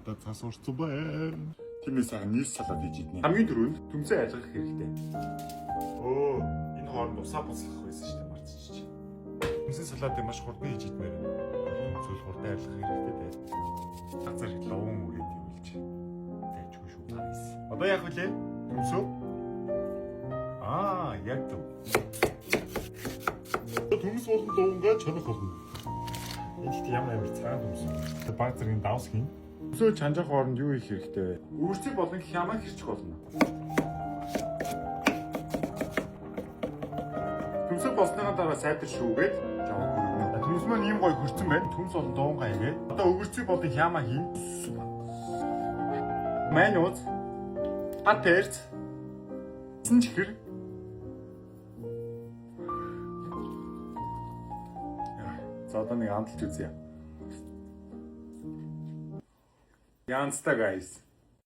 надад цас урцсан байна. Тиймээс нийс салаад хийж иднэ. Хамгийн түрүүнд төмсөө айлгах хэрэгтэй. Энэ хооронд усаа буцлах байсан шүү дээ, мартчихчих. Төмсөн салаадыг маш хурдан хийж идмээр. Төмсөл хурдан арилгах хэрэгтэй дээ. Газар ловон үрээд явуулж. Тэжгүй шүү таис. Одоо яах вэ? Төмсөө? Яг төв. Төмс болон дуунгаа чанах болно. Энд ямар цагаан төмс. Баг зэргийн давс хийн. Төмсөө чанжах хооронд юу хийх хэрэгтэй вэ? Үрцэг болон хямаа хэрчих болно. Төмсөө болсныхаа дараа сайтар шүүгээд жоо хөргөнө. Төмс маань ийм гоё хөрцөн байна. Төмс болон дуунгаа хийгээд. Одоо өгөрцөг болон хямаа хийн. Маньуз. Атерц. Синчгэр. За одоо нэг амталж үзье. Янзтай guys.